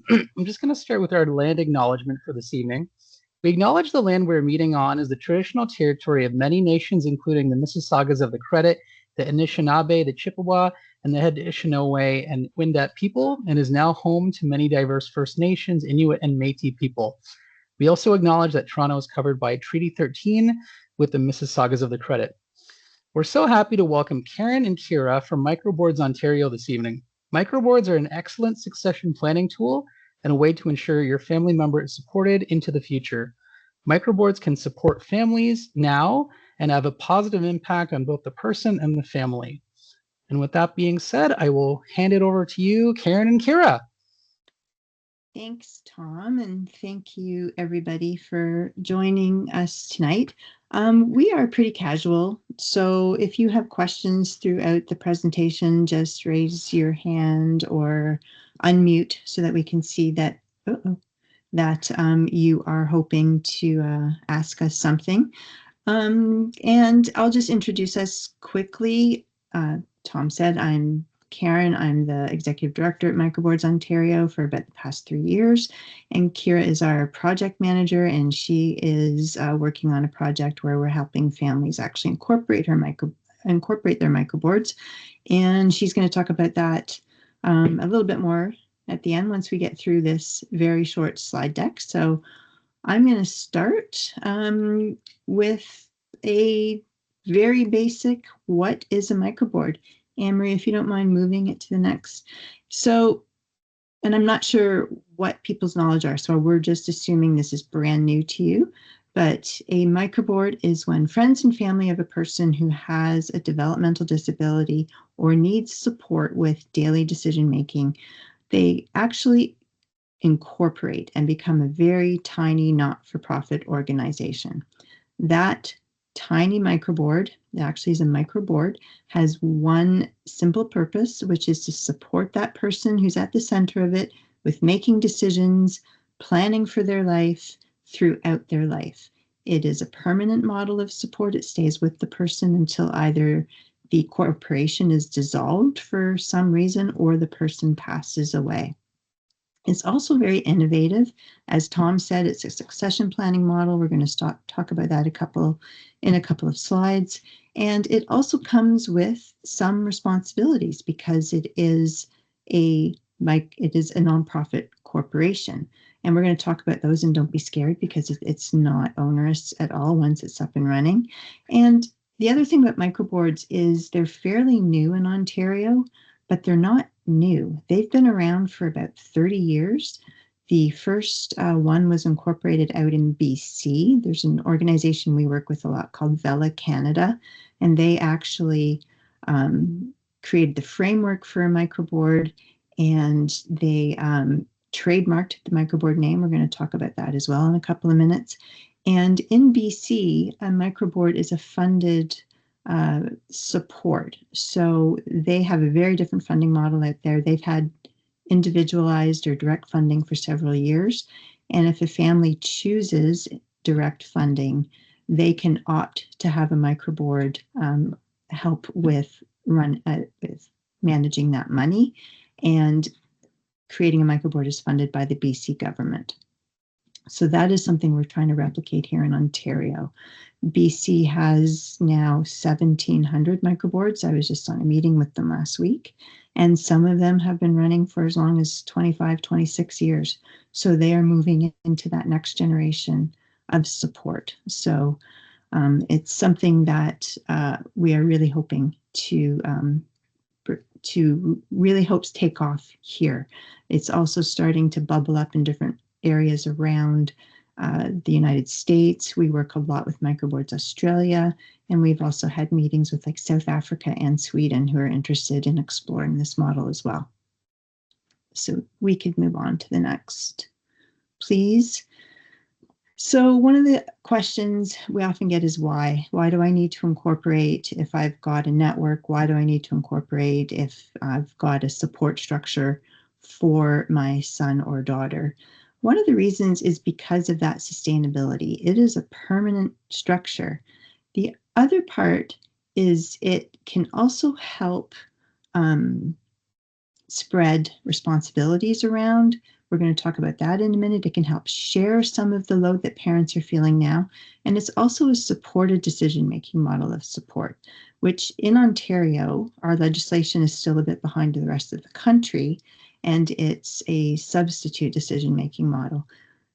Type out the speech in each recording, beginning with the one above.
I'm just going to start with our land acknowledgement for this evening. We acknowledge the land we're meeting on as the traditional territory of many nations, including the Mississaugas of the Credit, the Anishinaabe, the Chippewa, and the Haudenosaunee and Wendat people, and is now home to many diverse First Nations, Inuit, and Métis people. We also acknowledge that Toronto is covered by Treaty 13 with the Mississaugas of the Credit. We're so happy to welcome Karen and Kira from Microboards Ontario this evening. Microboards are an excellent succession planning tool and a way to ensure your family member is supported into the future. Microboards can support families now and have a positive impact on both the person and the family. And with that being said, I will hand it over to you, Karen and Kira. Thanks, Tom, and thank you, everybody, for joining us tonight. We are pretty casual, so if you have questions throughout the presentation, just raise your hand or unmute so that we can see that you are hoping to ask us something. And I'll just introduce us quickly. Tom said I'm Karen. I'm the Executive Director at Microboards Ontario for about the past 3 years. And Kira is our project manager, and she is working on a project where we're helping families actually incorporate their microboards. And she's going to talk about that a little bit more at the end once we get through this very short slide deck. So I'm going to start with a very basic, what is a microboard? Anne-Marie, if you don't mind moving it to the next. So, and I'm not sure what people's knowledge are, so we're just assuming this is brand new to you, but a microboard is when friends and family of a person who has a developmental disability or needs support with daily decision-making, they actually incorporate and become a very tiny not-for-profit organization. That tiny microboard, it actually is a microboard, has one simple purpose, which is to support that person who's at the center of it with making decisions, planning for their life throughout their life. It is a permanent model of support. It stays with the person until either the corporation is dissolved for some reason or the person passes away. It's also very innovative. As Tom said, it's a succession planning model. We're going to talk about that in a couple of slides. And it also comes with some responsibilities because it is a nonprofit corporation. And we're going to talk about those, and don't be scared because it's not onerous at all once it's up and running. And the other thing about microboards is they're fairly new in Ontario, but they're not new. They've been around for about 30 years. The first one was incorporated out in BC. There's an organization we work with a lot called Vela Canada, and they actually created the framework for a microboard, and they trademarked the microboard name. We're going to talk about that as well in a couple of minutes. And in BC, a microboard is a funded support. So they have a very different funding model out there. They've had individualized or direct funding for several years. And if a family chooses direct funding, they can opt to have a microboard help with managing that money. And creating a microboard is funded by the BC government. So that is something we're trying to replicate here in Ontario. BC has now 1,700 microboards. I was just on a meeting with them last week, and some of them have been running for as long as 25, 26 years. So they are moving into that next generation of support. So it's something that we are really hoping to really hopes take off here. It's also starting to bubble up in different areas around the United States. We work a lot with Microboards Australia, and we've also had meetings with like South Africa and Sweden who are interested in exploring this model as well. So we could move on to the next, please. So one of the questions we often get is why? Why do I need to incorporate if I've got a network? Why do I need to incorporate if I've got a support structure for my son or daughter? One of the reasons is because of that sustainability. It is a permanent structure. The other part is it can also help spread responsibilities around. We're going to talk about that in a minute. It can help share some of the load that parents are feeling now. And it's also a supported decision-making model of support, which in Ontario, our legislation is still a bit behind the rest of the country, and it's a substitute decision-making model.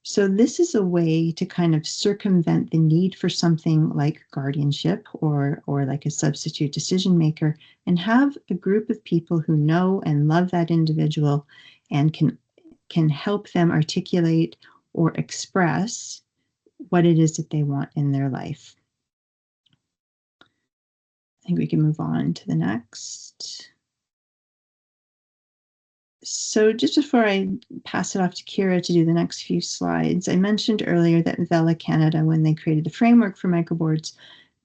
So this is a way to kind of circumvent the need for something like guardianship or like a substitute decision maker, and have a group of people who know and love that individual and can help them articulate or express what it is that they want in their life. I think we can move on to the next. So just before I pass it off to Kira to do the next few slides, I mentioned earlier that Vela Canada, when they created the framework for microboards,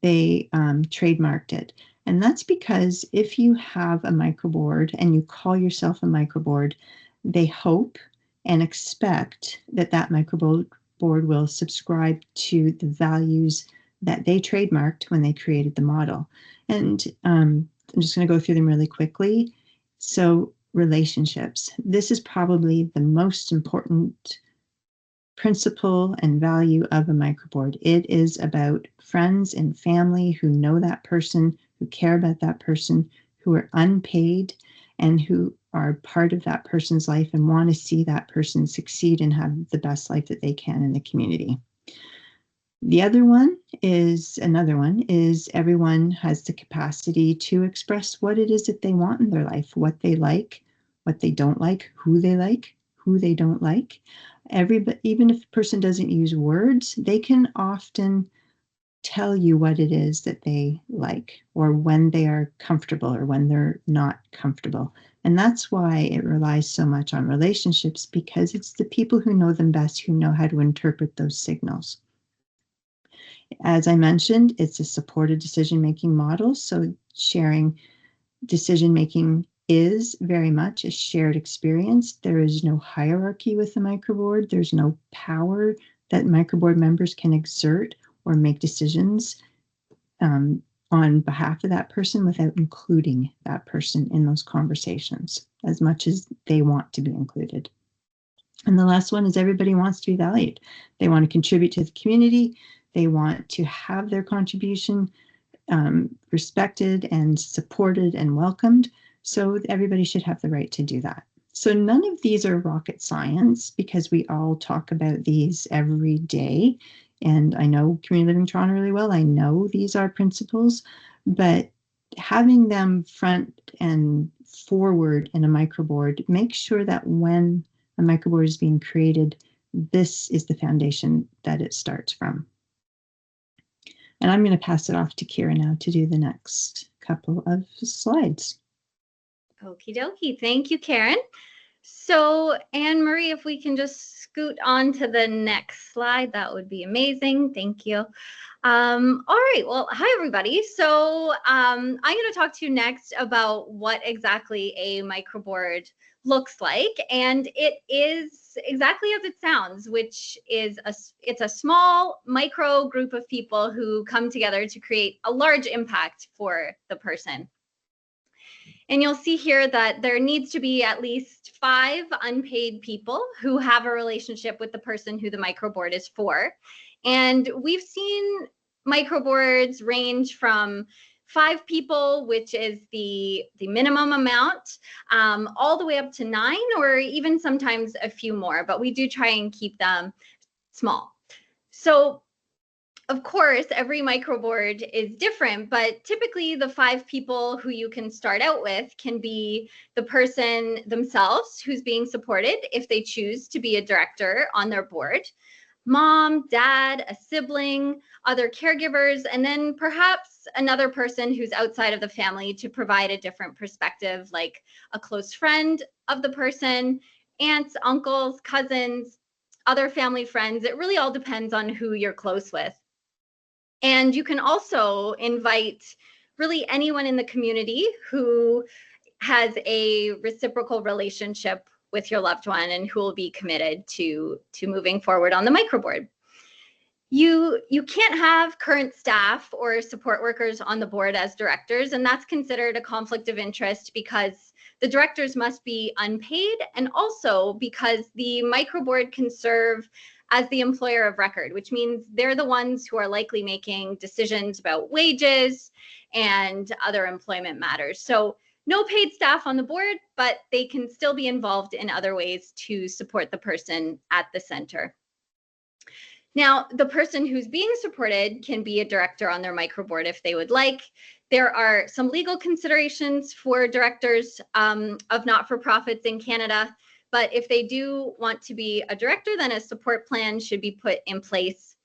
they trademarked it. And that's because if you have a microboard and you call yourself a microboard, they hope and expect that that microboard will subscribe to the values that they trademarked when they created the model. And I'm just going to go through them really quickly. So relationships. This is probably the most important principle and value of a microboard. It is about friends and family who know that person, who care about that person, who are unpaid, and who are part of that person's life and want to see that person succeed and have the best life that they can in the community. The other one is everyone has the capacity to express what it is that they want in their life, what they like, what they don't like, who they don't like. Everybody, even if a person doesn't use words, they can often tell you what it is that they like, or when they are comfortable or when they're not comfortable. And that's why it relies so much on relationships, because it's the people who know them best who know how to interpret those signals. As I mentioned, it's a supported decision-making model. So sharing decision-making is very much a shared experience. There is no hierarchy with the microboard. There's no power that microboard members can exert or make decisions on behalf of that person without including that person in those conversations as much as they want to be included. And the last one is everybody wants to be valued. They want to contribute to the community. They want to have their contribution respected and supported and welcomed. So everybody should have the right to do that. So none of these are rocket science, because we all talk about these every day. And I know Community Living Toronto really well. I know these are principles, but having them front and forward in a microboard makes sure that when a microboard is being created, this is the foundation that it starts from. And I'm going to pass it off to Kira now to do the next couple of slides. Okie dokie. Thank you, Karen. So, Anne-Marie, if we can just scoot on to the next slide, that would be amazing. Thank you. All right. Well, hi, everybody. So I'm going to talk to you next about what exactly a microboard looks like. And it is exactly as it sounds, which is it's a small micro group of people who come together to create a large impact for the person. And you'll see here that there needs to be at least 5 unpaid people who have a relationship with the person who the microboard is for. And we've seen microboards range from 5 people, which is the minimum amount, all the way up to 9, or even sometimes a few more, but we do try and keep them small. So of course, every microboard is different, but typically the 5 people who you can start out with can be the person themselves who's being supported if they choose to be a director on their board, mom, dad, a sibling, other caregivers, and then perhaps another person who's outside of the family to provide a different perspective, like a close friend of the person, aunts, uncles, cousins, other family friends. It really all depends on who you're close with. And you can also invite really anyone in the community who has a reciprocal relationship with your loved one and who will be committed to moving forward on the microboard. You can't have current staff or support workers on the board as directors, and that's considered a conflict of interest because the directors must be unpaid, and also because the microboard can serve as the employer of record, which means they're the ones who are likely making decisions about wages and other employment matters. So no paid staff on the board, but they can still be involved in other ways to support the person at the center. Now, the person who's being supported can be a director on their microboard if they would like. There are some legal considerations for directors of not-for-profits in Canada, but if they do want to be a director, then a support plan should be put in place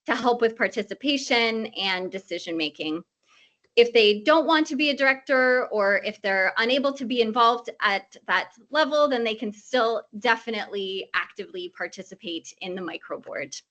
to help with participation and decision-making. If they don't want to be a director, or if they're unable to be involved at that level, then they can still definitely actively participate in the microboard.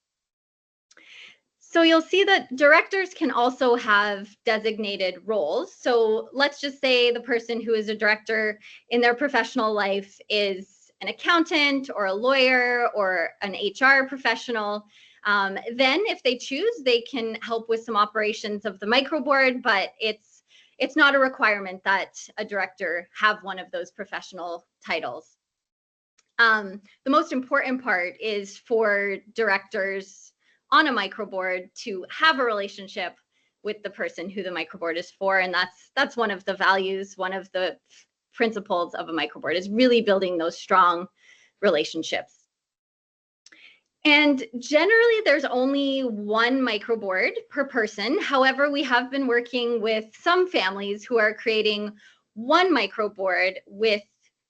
So you'll see that directors can also have designated roles. So let's just say the person who is a director in their professional life is an accountant or a lawyer or an HR professional. Then if they choose, they can help with some operations of the microboard, but it's not a requirement that a director have one of those professional titles. The most important part is for directors on a microboard to have a relationship with the person who the microboard is for, and that's one of the values, one of the principles of a microboard, is really building those strong relationships. And generally, there's only one microboard per person. However, we have been working with some families who are creating one microboard with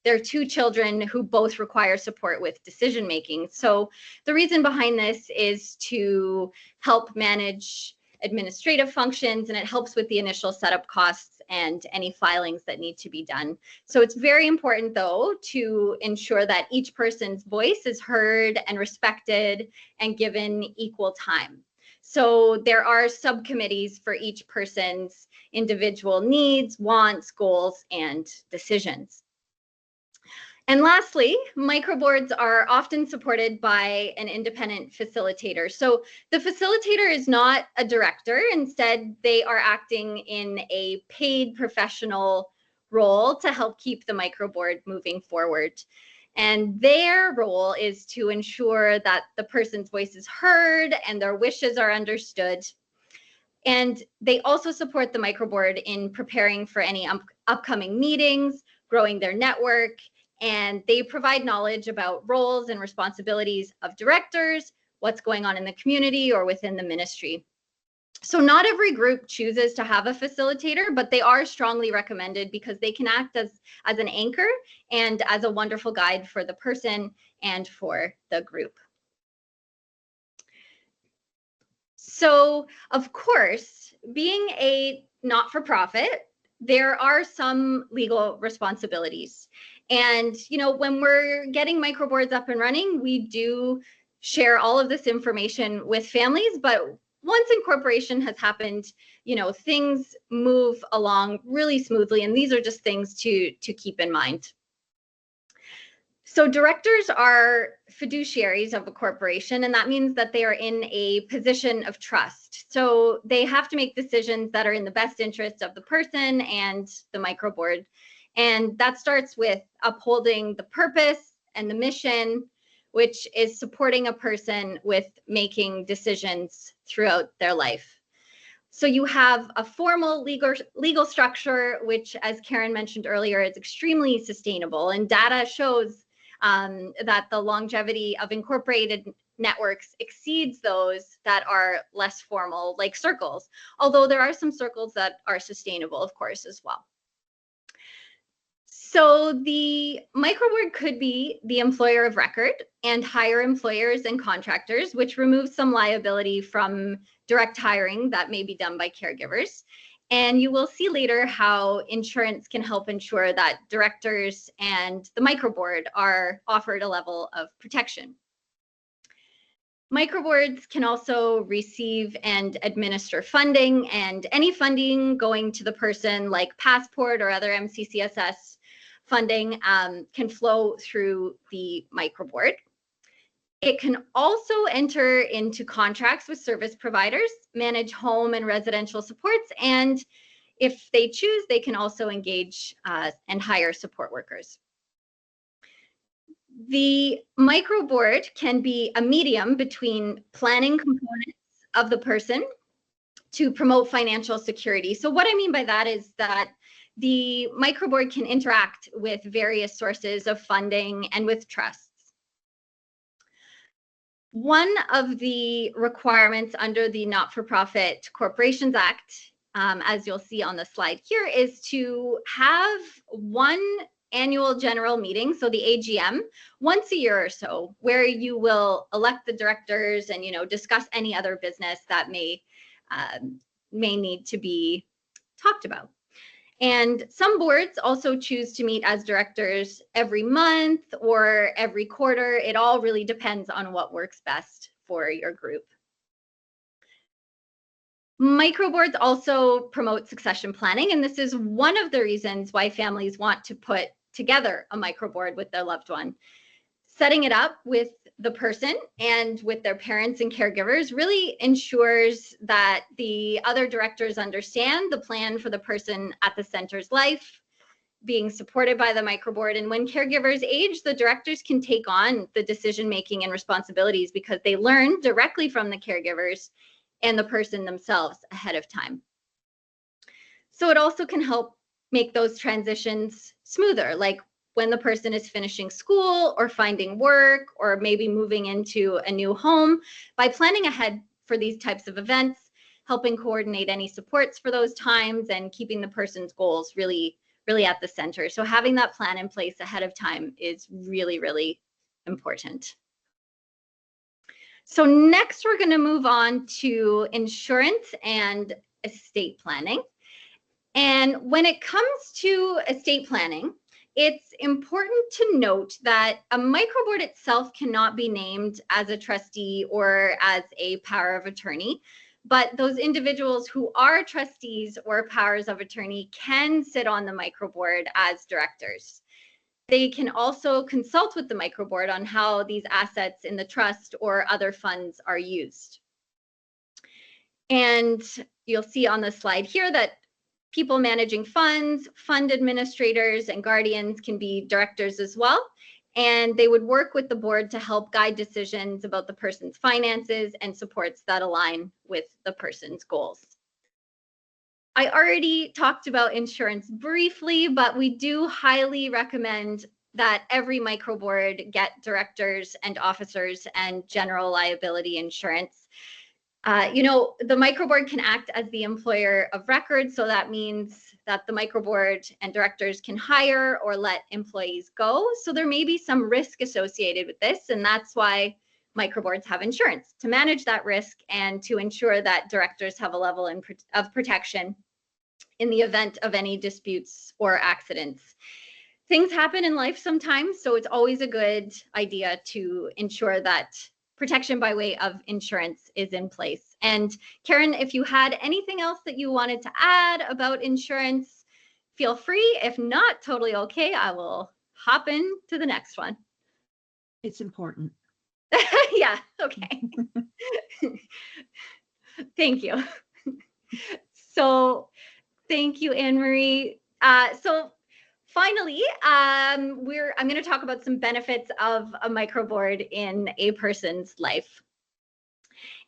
their two children who both require support with decision making. So the reason behind this is to help manage administrative functions, and it helps with the initial setup costs and any filings that need to be done. So it's very important, though, to ensure that each person's voice is heard and respected and given equal time. So there are subcommittees for each person's individual needs, wants, goals, and decisions. And lastly, microboards are often supported by an independent facilitator. So the facilitator is not a director. Instead, they are acting in a paid professional role to help keep the microboard moving forward. And their role is to ensure that the person's voice is heard and their wishes are understood. And they also support the microboard in preparing for any upcoming meetings, growing their network, and they provide knowledge about roles and responsibilities of directors, what's going on in the community or within the ministry. So not every group chooses to have a facilitator, but they are strongly recommended because they can act as an anchor and as a wonderful guide for the person and for the group. So, of course, being a not-for-profit, there are some legal responsibilities. And, when we're getting microboards up and running, we do share all of this information with families, but once incorporation has happened, things move along really smoothly, and these are just things to keep in mind. So directors are fiduciaries of a corporation, and that means that they are in a position of trust. So they have to make decisions that are in the best interest of the person and the microboard. And that starts with upholding the purpose and the mission, which is supporting a person with making decisions throughout their life. So you have a formal legal structure, which, as Karen mentioned earlier, is extremely sustainable. And data shows that the longevity of incorporated networks exceeds those that are less formal, like circles, although there are some circles that are sustainable, of course, as well. So the microboard could be the employer of record and hire employers and contractors, which removes some liability from direct hiring that may be done by caregivers. And you will see later how insurance can help ensure that directors and the microboard are offered a level of protection. Microboards can also receive and administer funding, and any funding going to the person, like Passport or other MCCSS funding, can flow through the microboard. It can also enter into contracts with service providers, manage home and residential supports, and If they choose, they can also engage and hire support workers. The microboard can be a medium between planning components of the person to promote financial security. So what I mean by that is that the microboard can interact with various sources of funding and with trusts. One of the requirements under the Not-for-Profit Corporations Act, as you'll see on the slide here, is to have one annual general meeting, so the AGM, once a year or so, where you will elect the directors and, discuss any other business that may need to be talked about. And some boards also choose to meet as directors every month or every quarter. It all really depends on what works best for your group. Microboards also promote succession planning, and this is one of the reasons why families want to put together a microboard with their loved one. Setting it up with the person and with their parents and caregivers really ensures that the other directors understand the plan for the person at the center's life, being supported by the microboard. And when caregivers age, the directors can take on the decision-making and responsibilities because they learn directly from the caregivers and the person themselves ahead of time. So it also can help make those transitions smoother, like when the person is finishing school or finding work or maybe moving into a new home. By planning ahead for these types of events, helping coordinate any supports for those times and keeping the person's goals really at the center. So having that plan in place ahead of time is really, really important. So next we're going to move on to insurance and estate planning. And when it comes to estate planning, it's important to note that a microboard itself cannot be named as a trustee or as a power of attorney, but those individuals who are trustees or powers of attorney can sit on the microboard as directors. They can also consult with the microboard on how these assets in the trust or other funds are used. And you'll see on the slide here that people managing funds, fund administrators, and guardians can be directors as well. And they would work with the board to help guide decisions about the person's finances and supports that align with the person's goals. I already talked about insurance briefly, but we do highly recommend that every microboard get directors and officers and general liability insurance. The microboard can act as the employer of record, so that means that the microboard and directors can hire or let employees go. So there may be some risk associated with this, and that's why microboards have insurance, to manage that risk and to ensure that directors have a level of protection in the event of any disputes or accidents. Things happen in life sometimes, so it's always a good idea to ensure that protection by way of insurance is in place. And Karen, if you had anything else that you wanted to add about insurance, feel free. If not, totally okay. I will hop into the next one. It's important. Yeah, okay. Thank you. So thank you, Anne-Marie. So finally, I'm going to talk about some benefits of a microboard in a person's life.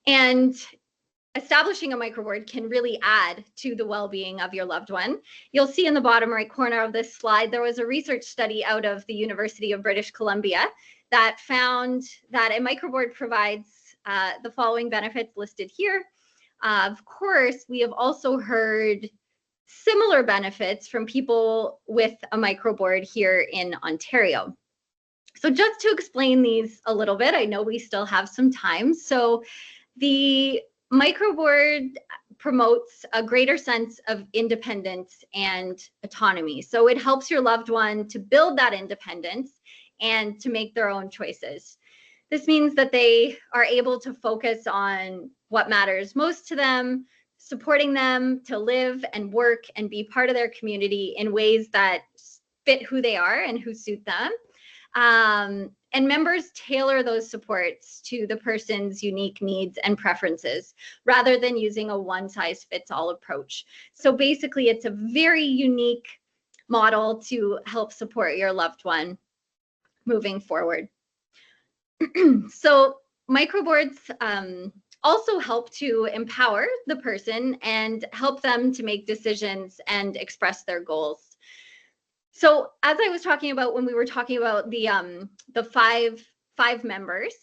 And establishing a microboard can really add to the well-being of your loved one. You'll see in the bottom right corner of this slide, there was a research study out of the University of British Columbia that found that a microboard provides the following benefits listed here. Of course, we have also heard similar benefits from people with a microboard here in Ontario. So just to explain these a little bit, I know we still have some time. So the microboard promotes a greater sense of independence and autonomy. So it helps your loved one to build that independence and to make their own choices. This means that they are able to focus on what matters most to them, supporting them to live and work and be part of their community in ways that fit who they are and who suit them. And members tailor those supports to the person's unique needs and preferences rather than using a one-size-fits-all approach. So basically, it's a very unique model to help support your loved one moving forward. So microboards also help to empower the person and help them to make decisions and express their goals. So as I was talking about when we were talking about the five members,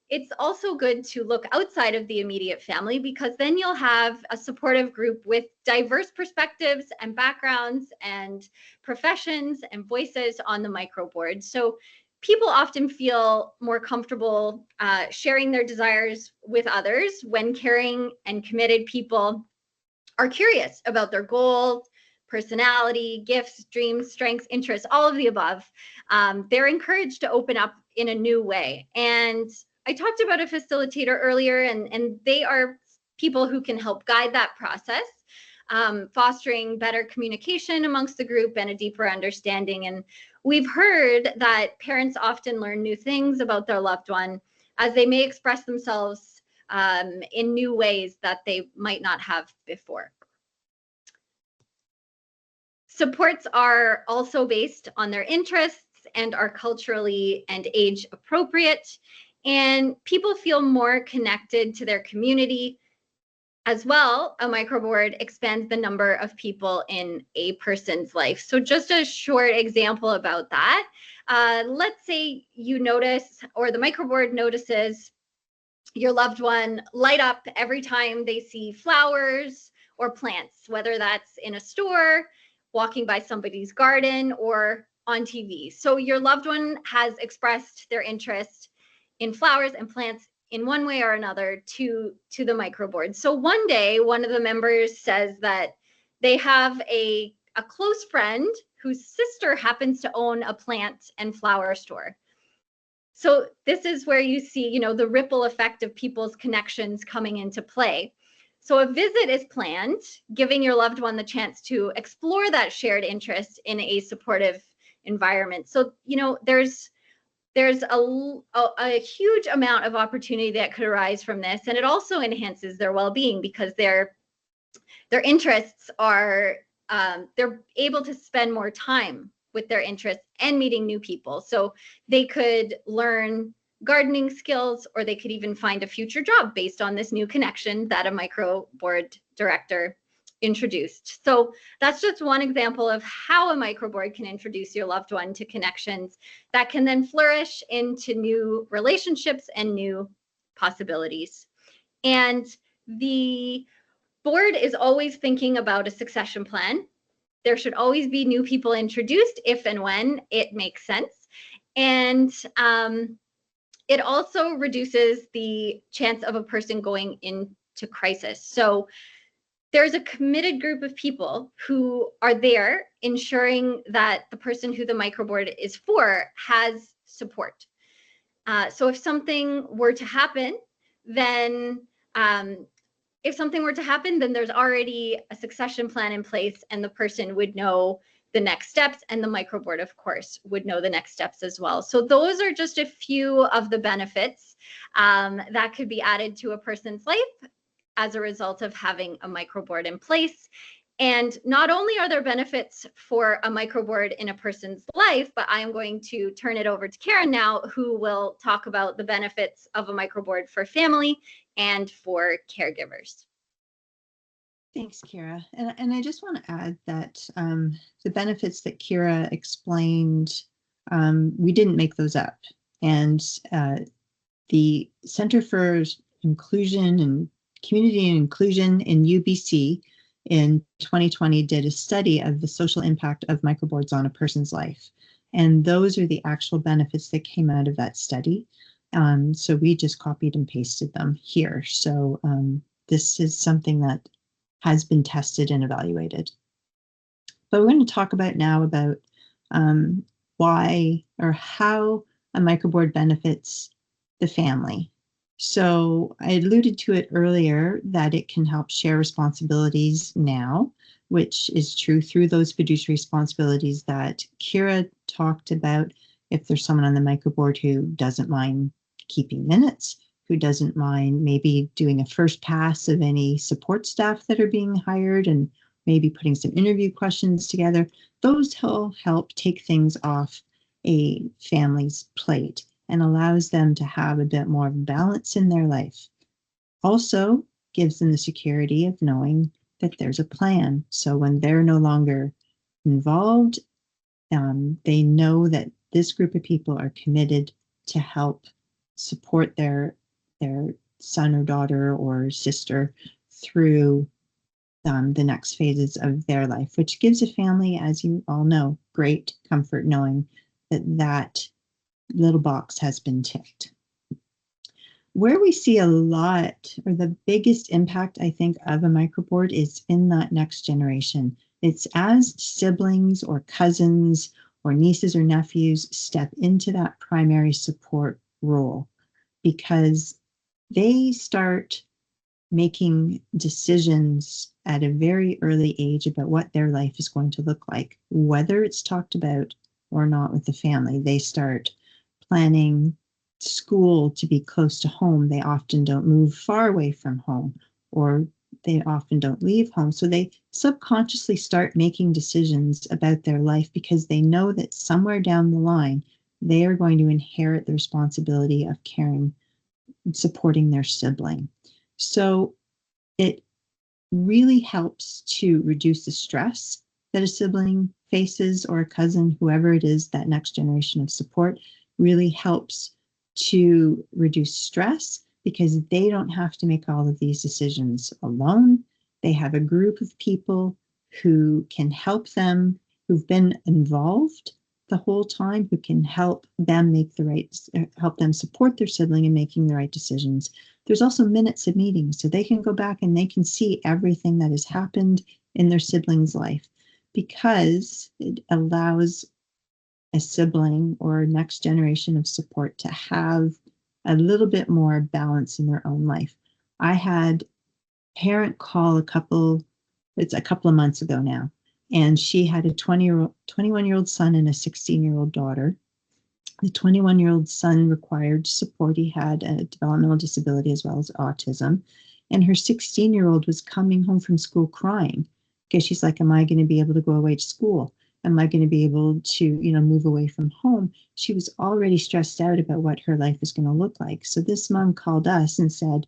it's also good to look outside of the immediate family, because then you'll have a supportive group with diverse perspectives and backgrounds and professions and voices on the microboard. So people often feel more comfortable sharing their desires with others when caring and committed people are curious about their goals, personality, gifts, dreams, strengths, interests, all of the above. They're encouraged to open up in a new way. And I talked about a facilitator earlier, and they are people who can help guide that process, fostering better communication amongst the group and a deeper understanding. And we've heard that parents often learn new things about their loved one as they may express themselves in new ways that they might not have before. Supports are also based on their interests and are culturally and age appropriate. And people feel more connected to their community. As well, a microboard expands the number of people in a person's life. So just a short example about that. Let's say you notice, or the microboard notices, your loved one light up every time they see flowers or plants, whether that's in a store, walking by somebody's garden, or on TV. So your loved one has expressed their interest in flowers and plants in one way or another to the microboard. So one day, one of the members says that they have a close friend whose sister happens to own a plant and flower store. So this is where you see, you know, the ripple effect of people's connections coming into play. So a visit is planned, giving your loved one the chance to explore that shared interest in a supportive environment. So, you know, there's a huge amount of opportunity that could arise from this, and it also enhances their well-being because their interests are they're able to spend more time with their interests and meeting new people. So they could learn gardening skills, or they could even find a future job based on this new connection that a microboard director introduced. So that's just one example of how a microboard can introduce your loved one to connections that can then flourish into new relationships and new possibilities. And the board is always thinking about a succession plan. There should always be new people introduced if and when it makes sense. And it also reduces the chance of a person going into crisis. So there's a committed group of people who are there ensuring that the person who the microboard is for has support. So if something were to happen, then there's already a succession plan in place, and the person would know the next steps, and the microboard, of course, would know the next steps as well. So those are just a few of the benefits that could be added to a person's life as a result of having a microboard in place. And not only are there benefits for a microboard in a person's life, but I am going to turn it over to Karen now, who will talk about the benefits of a microboard for family and for caregivers. Thanks, Kira. And I just want to add that the benefits that Kira explained, we didn't make those up. And the Center for Inclusion and Community and Inclusion in UBC in 2020 did a study of the social impact of microboards on a person's life. And those are the actual benefits that came out of that study. So we just copied and pasted them here. So this is something that has been tested and evaluated. But we're going to talk about now about why or how a microboard benefits the family. So I alluded to it earlier that it can help share responsibilities now, which is true through those fiduciary responsibilities that Kira talked about. if there's someone on the microboard who doesn't mind keeping minutes, who doesn't mind maybe doing a first pass of any support staff that are being hired and maybe putting some interview questions together, those will help take things off a family's plate and allows them to have a bit more balance in their life. Also gives them the security of knowing that there's a plan. So when they're no longer involved, they know that this group of people are committed to help support their son or daughter or sister through the next phases of their life, which gives a family, as you all know, great comfort knowing that that little box has been ticked. Where we see a lot, or the biggest impact, I think, of a microboard is in that next generation. It's as siblings or cousins or nieces or nephews step into that primary support role, because they start making decisions at a very early age about what their life is going to look like, whether it's talked about or not with the family. They start planning school to be close to home. They often don't move far away from home, or they often don't leave home. So they subconsciously start making decisions about their life because they know that somewhere down the line, they are going to inherit the responsibility of caring and supporting their sibling. So it really helps to reduce the stress that a sibling faces, or a cousin, whoever it is, that next generation of support really helps to reduce stress because they don't have to make all of these decisions alone. They have a group of people who can help them, who've been involved the whole time, who can help them help them support their sibling in making the right decisions. There's also minutes of meetings, so they can go back and they can see everything that has happened in their sibling's life, because it allows a sibling or next generation of support to have a little bit more balance in their own life. I had a parent call a couple of months ago now, and she had a 21-year-old son and a 16-year-old daughter. The 21-year-old son required support. He had a developmental disability as well as autism. And her 16-year-old was coming home from school crying because she's like, am I going to be able to go away to school? Am I going to be able to, move away from home? She was already stressed out about what her life is going to look like. So this mom called us and said,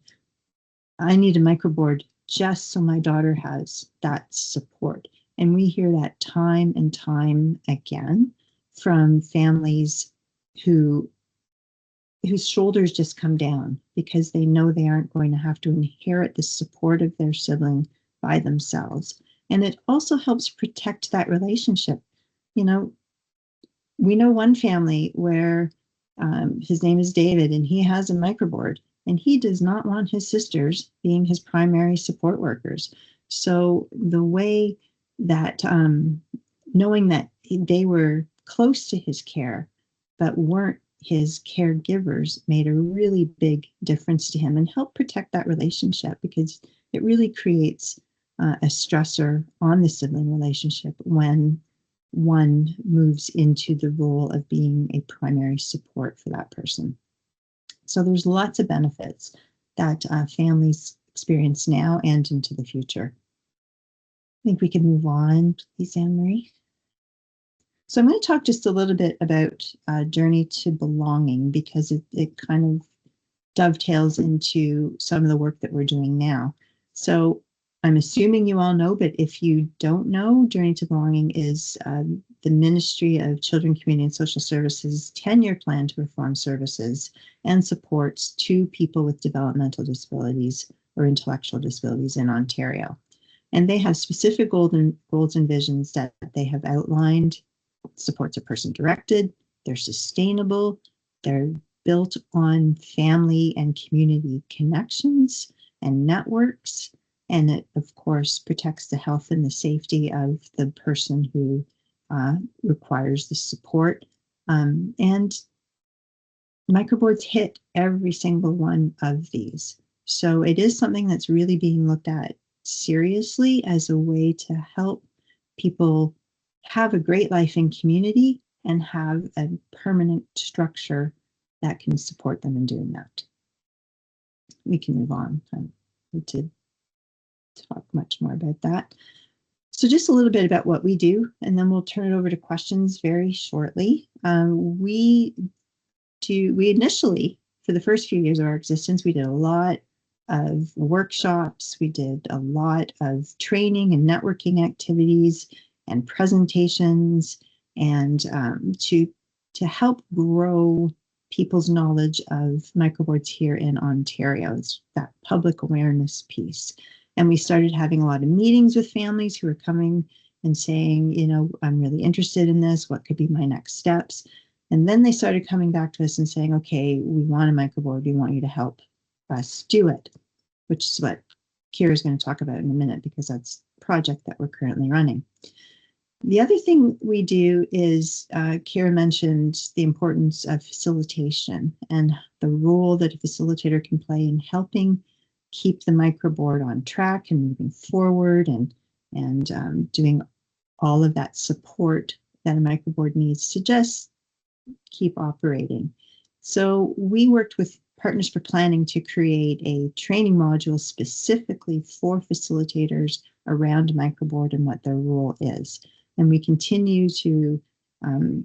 I need a microboard just so my daughter has that support. And we hear that time and time again from families whose shoulders just come down because they know they aren't going to have to inherit the support of their sibling by themselves. And it also helps protect that relationship. We know one family where his name is David, and he has a microboard, and he does not want his sisters being his primary support workers. So the way that knowing that they were close to his care, but weren't his caregivers, made a really big difference to him and helped protect that relationship, because it really creates a stressor on the sibling relationship when one moves into the role of being a primary support for that person. So there's lots of benefits that families experience now and into the future. I think we can move on, please, Anne-Marie. So I'm going to talk just a little bit about Journey to Belonging, because it kind of dovetails into some of the work that we're doing now. So I'm assuming you all know, but if you don't know, Journey to Belonging is the Ministry of Children, Community and Social Services 10-year plan to reform services and supports to people with developmental disabilities or intellectual disabilities in Ontario. And they have specific goals and visions that they have outlined. Supports are person-directed, they're sustainable, they're built on family and community connections and networks, and it, of course, protects the health and the safety of the person who requires the support. And microboards hit every single one of these. So it is something that's really being looked at seriously as a way to help people have a great life in community and have a permanent structure that can support them in doing that. We can move on. I need to talk much more about that. So just a little bit about what we do, and then we'll turn it over to questions very shortly. We initially, for the first few years of our existence, we did a lot of workshops. We did a lot of training and networking activities and presentations, and to help grow people's knowledge of microboards here in Ontario. It's that public awareness piece. And we started having a lot of meetings with families who were coming and saying, you know, I'm really interested in this. What could be my next steps? And then they started coming back to us and saying, okay, we want a microboard. We want you to help us do it, which is what Kira is going to talk about in a minute, because that's a project that we're currently running. The other thing we do is, Kira mentioned the importance of facilitation and the role that a facilitator can play in helping keep the microboard on track and moving forward, and doing all of that support that a microboard needs to just keep operating. So we worked with Partners for Planning to create a training module specifically for facilitators around microboard and what their role is. And we continue to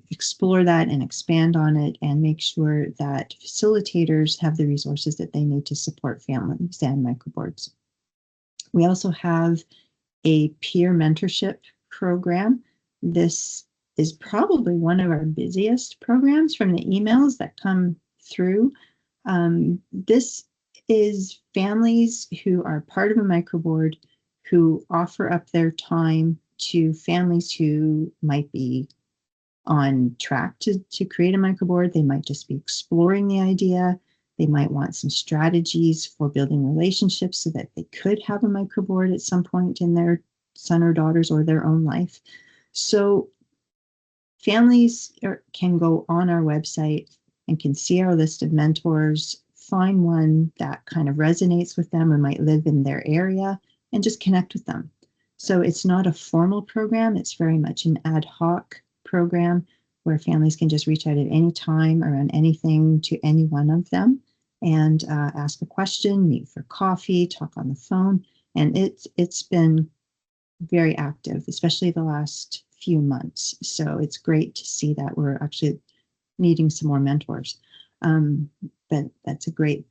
explore that and expand on it and make sure that facilitators have the resources that they need to support families and microboards. We also have a peer mentorship program. This is probably one of our busiest programs from the emails that come through. This is families who are part of a microboard who offer up their time to families who might be on track to create a microboard. They might just be exploring the idea. They might want some strategies for building relationships so that they could have a microboard at some point in their son or daughter's or their own life. So families can go on our website and can see our list of mentors, find one that kind of resonates with them or might live in their area, and just connect with them. So it's not a formal program. It's very much an ad hoc program where families can just reach out at any time around anything to any one of them and ask a question, meet for coffee, talk on the phone. And it's been very active, especially the last few months. So it's great to see that we're actually needing some more mentors. But that's a great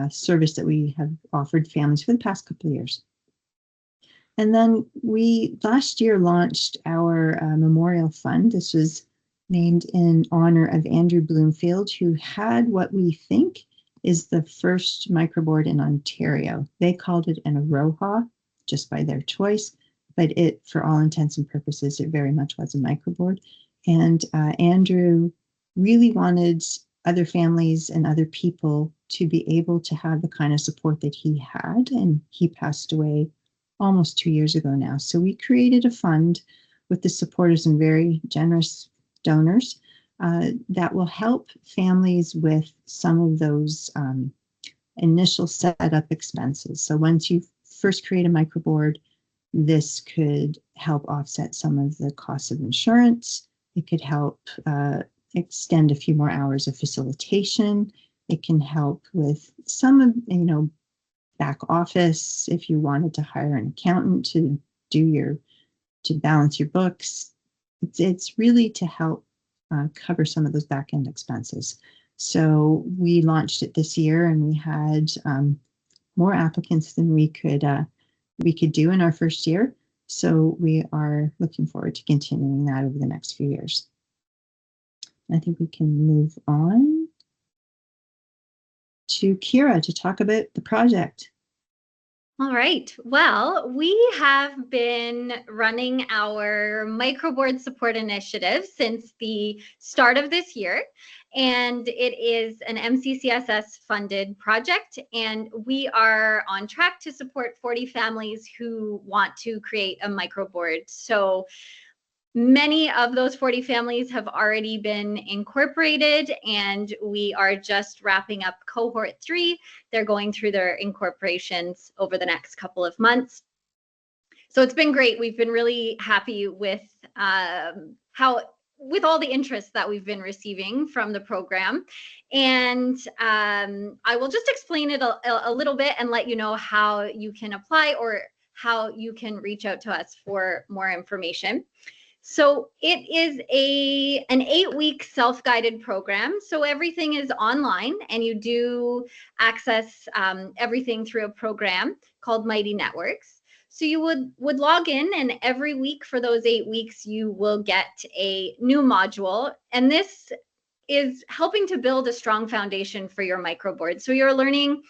service that we have offered families for the past couple of years. And then we last year launched our memorial fund. This was named in honor of Andrew Bloomfield, who had what we think is the first microboard in Ontario. They called it an Aroha, just by their choice, but it, for all intents and purposes, it very much was a microboard. And Andrew really wanted other families and other people to be able to have the kind of support that he had, and he passed away almost 2 years ago now. So we created a fund with the support of some very generous donors that will help families with some of those initial setup expenses. So once you first create a microboard, this could help offset some of the costs of insurance. It could help extend a few more hours of facilitation. It can help with some of, back office if you wanted to hire an accountant to balance your books. It's really to help cover some of those back end expenses. So we launched it this year, and we had more applicants than we could do in our first year. So we are looking forward to continuing that over the next few years. I think we can move on to Kira to talk about the project. All right. Well, we have been running our microboard support initiative since the start of this year, and it is an MCCSS funded project, and we are on track to support 40 families who want to create a microboard. So many of those 40 families have already been incorporated, and we are just wrapping up cohort 3. They're going through their incorporations over the next couple of months. So it's been great. We've been really happy with how with all the interest that we've been receiving from the program. And I will just explain it a little bit and let you know how you can apply or how you can reach out to us for more information. So it is an 8-week self-guided program. So everything is online, and you do access everything through a program called Mighty Networks. So you would log in, and every week for those 8 weeks, you will get a new module. And this is helping to build a strong foundation for your microboard. So you're learning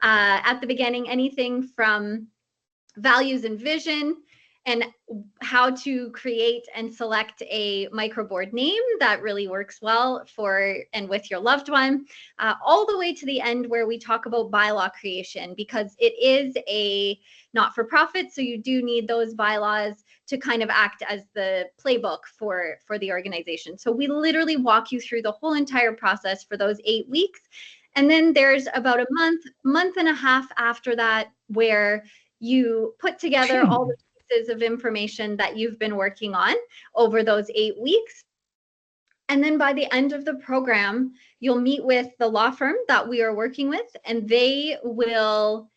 at the beginning anything from values and vision, and how to create and select a microboard name that really works well for and with your loved one, all the way to the end where we talk about bylaw creation, because it is a not-for-profit, so you do need those bylaws to kind of act as the playbook for the organization. So we literally walk you through the whole entire process for those 8 weeks. And then there's about a month and a half after that where you put together all the pieces of information that you've been working on over those 8 weeks. And then by the end of the program, you'll meet with the law firm that we are working with, and they will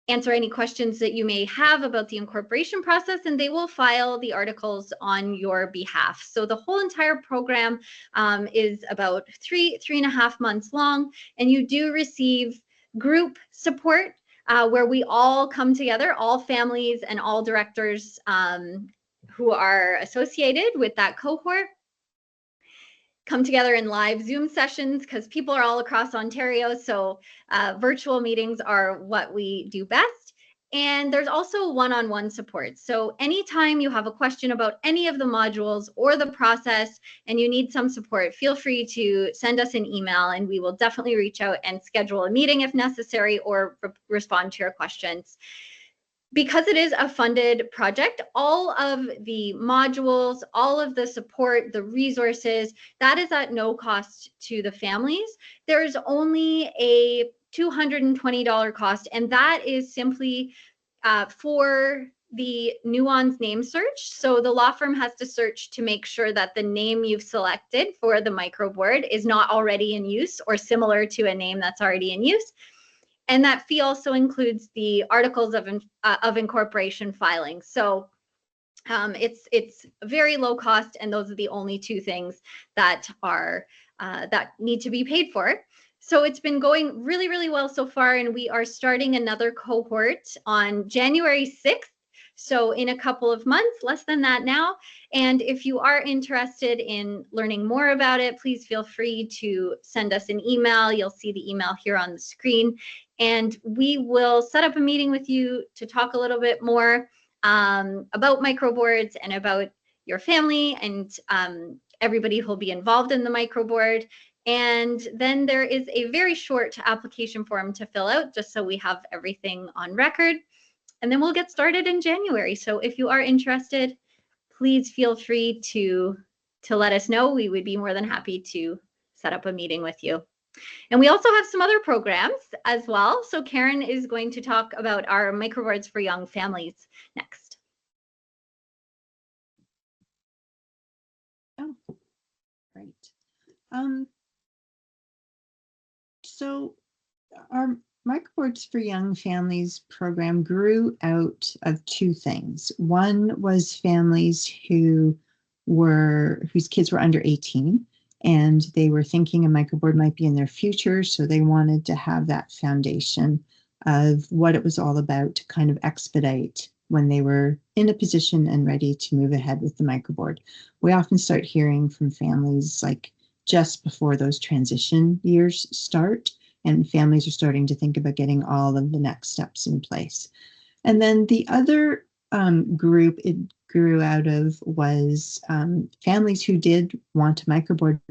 answer any questions that you may have about the incorporation process, and they will file the articles on your behalf. So the whole entire program is about 3.5 months long, and you do receive group support where we all come together, all families and all directors who are associated with that cohort, come together in live Zoom sessions, because people are all across Ontario, so virtual meetings are what we do best. And there's also one-on-one support. So anytime you have a question about any of the modules or the process and you need some support, feel free to send us an email, and we will definitely reach out and schedule a meeting if necessary, or respond to your questions. Because it is a funded project, all of the modules, all of the support, the resources, that is at no cost to the families. There's only a $220 cost, and that is simply for the Nuance name search. So the law firm has to search to make sure that the name you've selected for the microboard is not already in use or similar to a name that's already in use. And that fee also includes the articles of incorporation filing. So it's very low cost, and those are the only two things that are that need to be paid for. So it's been going really, really well so far, and we are starting another cohort on January 6th. So in a couple of months, less than that now. And if you are interested in learning more about it, please feel free to send us an email. You'll see the email here on the screen, and we will set up a meeting with you to talk a little bit more about microboards and about your family and everybody who will be involved in the microboard. And then there is a very short application form to fill out, just so we have everything on record. And then we'll get started in January. So if you are interested, please feel free to let us know. We would be more than happy to set up a meeting with you. And we also have some other programs as well. So Karen is going to talk about our microboards for young families next. Oh, great. So our Microboards for Young Families program grew out of two things. One was families whose kids were under 18, and they were thinking a microboard might be in their future, so they wanted to have that foundation of what it was all about to kind of expedite when they were in a position and ready to move ahead with the microboard. We often start hearing from families like just before those transition years start, and families are starting to think about getting all of the next steps in place. And then the other group it grew out of was families who did want a microboard,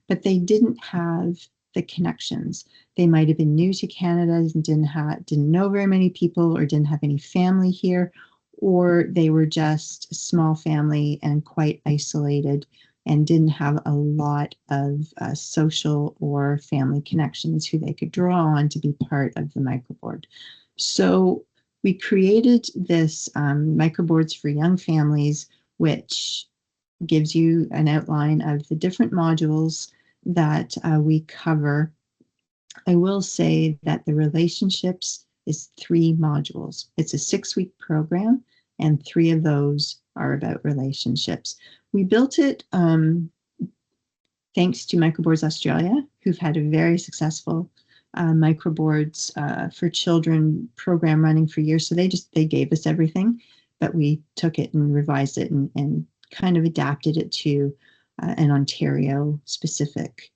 but they didn't have the connections. They might have been new to Canada and didn't know very many people, or didn't have any family here, or they were just a small family and quite isolated and didn't have a lot of social or family connections who they could draw on to be part of the microboard. So we created this Microboards for Young Families, which gives you an outline of the different modules that we cover. I will say that the relationships is 3 modules. It's a 6-week program, and 3 of those are about relationships. We built it thanks to Microboards Australia, who've had a very successful Microboards for Children program running for years. So they gave us everything, but we took it and revised it and kind of adapted it to an Ontario specific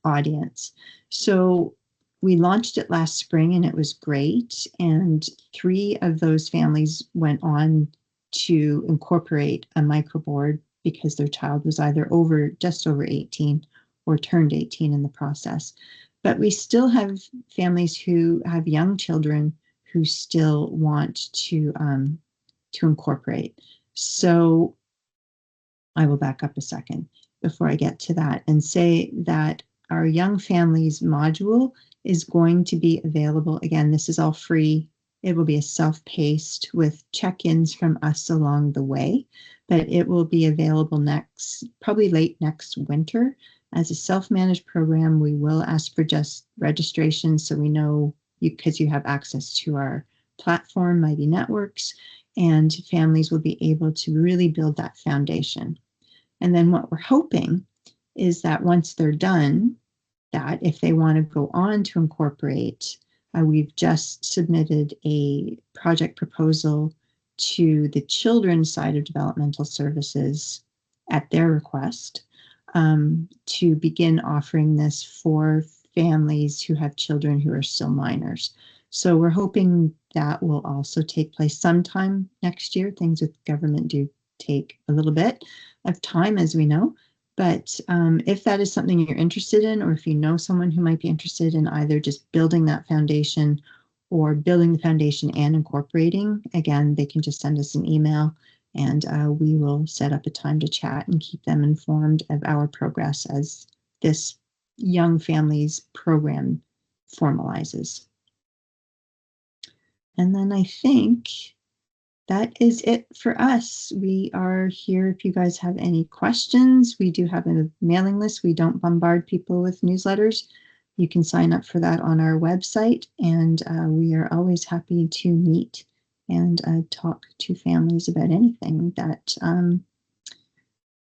audience. So we launched it last spring and it was great. And 3 of those families went on to incorporate a microboard because their child was either just over 18 or turned 18 in the process. But we still have families who have young children who still want to incorporate. So I will back up a second before I get to that and say that our Young Families module is going to be available. Again, this is all free. It will be a self-paced with check-ins from us along the way, but it will be available probably late next winter. As a self-managed program, we will ask for just registration so we know because you have access to our platform, Mighty Networks, and families will be able to really build that foundation. And then what we're hoping is that once they're done, that if they want to go on to incorporate, we've just submitted a project proposal to the children's side of developmental services at their request to begin offering this for families who have children who are still minors. So we're hoping that will also take place sometime next year. Things with government do take a little bit of time, as we know. But if that is something you're interested in, or if you know someone who might be interested in either just building that foundation or building the foundation and incorporating, again, they can just send us an email and we will set up a time to chat and keep them informed of our progress as this Young Families program formalizes. And then I think that is it for us. We are here if you guys have any questions. We do have a mailing list. We don't bombard people with newsletters. You can sign up for that on our website, and we are always happy to meet and talk to families about anything that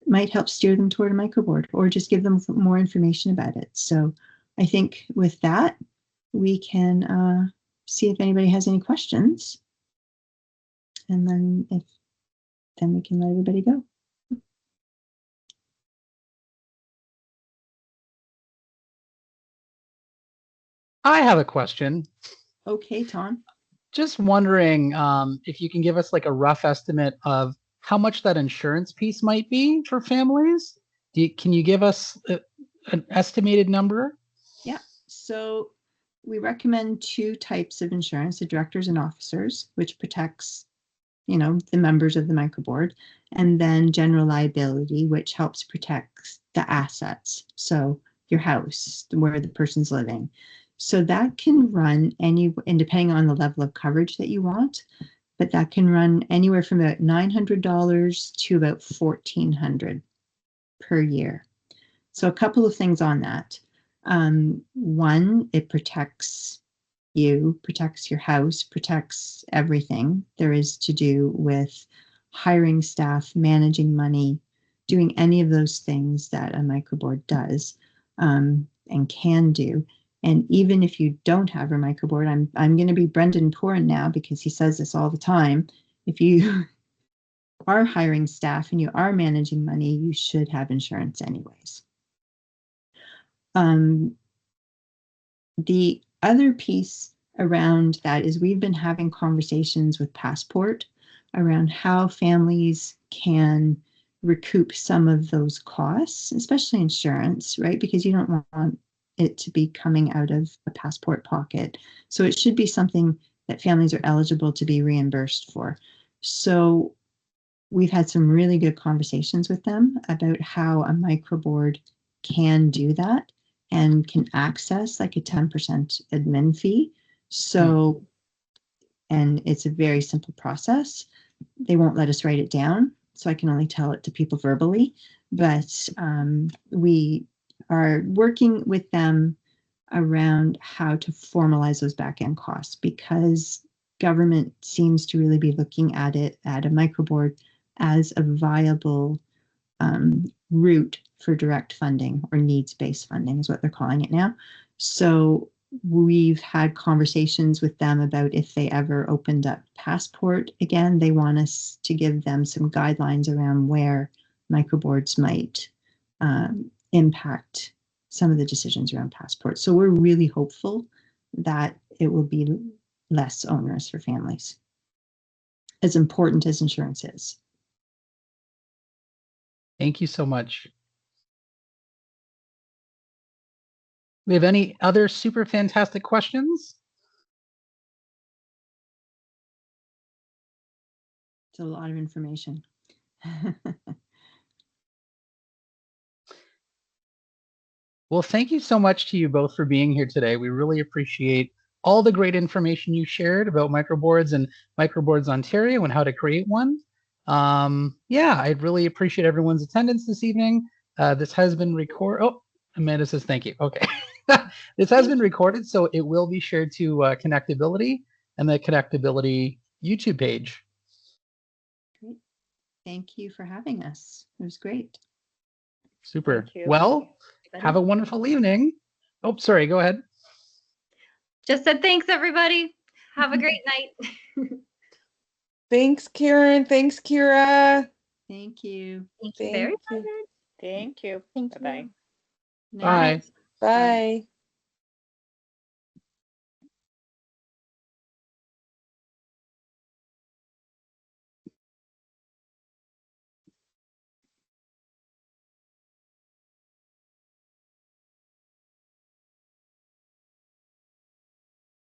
might help steer them toward a microboard or just give them more information about it. So I think with that, we can see if anybody has any questions. And then we can let everybody go. I have a question. Okay, Tom. Just wondering if you can give us like a rough estimate of how much that insurance piece might be for families. Can you give us an estimated number? Yeah. So we recommend 2 types of insurance: the directors and officers, which protects the members of the microboard, and then general liability, which helps protect the assets. So your house, where the person's living. So that can run and depending on the level of coverage that you want, but that can run anywhere from about $900 to about $1,400 per year. So a couple of things on that. One, it protects you, protects your house, protects everything there is to do with hiring staff, managing money, doing any of those things that a microboard does and can do. And even if you don't have a microboard, I'm going to be Brendan Porin now because he says this all the time. If you are hiring staff and you are managing money, you should have insurance anyways. The other piece around that is we've been having conversations with Passport around how families can recoup some of those costs, especially insurance, right? Because you don't want it to be coming out of a Passport pocket. So it should be something that families are eligible to be reimbursed for. So we've had some really good conversations with them about how a microboard can do that and can access like a 10% admin fee. So, and it's a very simple process. They won't let us write it down, so I can only tell it to people verbally. But we are working with them around how to formalize those back-end costs, because government seems to really be looking at it, at a microboard, as a viable route for direct funding, or needs-based funding is what they're calling it now. So we've had conversations with them about if they ever opened up Passport again, they want us to give them some guidelines around where microboards might impact some of the decisions around Passport. So we're really hopeful that it will be less onerous for families, as important as insurance is. Thank you so much. We have any other super fantastic questions? It's a lot of information. Well, thank you so much to you both for being here today. We really appreciate all the great information you shared about microboards and Microboards Ontario and how to create one. Yeah, I'd really appreciate everyone's attendance this evening. This has been recorded. Oh, Amanda says thank you. Okay. This has been recorded, so it will be shared to Connectability and the Connectability YouTube page. Great. Thank you for having us. It was great. Super. Thank you. Well, have a wonderful evening. Oh, sorry. Go ahead. Just said thanks, everybody. Have a great night. Thanks, Karen. Thanks, Kira. Thank you. Thank you very Thank you. much. Thank you. Thank you. Bye-bye. Bye. Bye.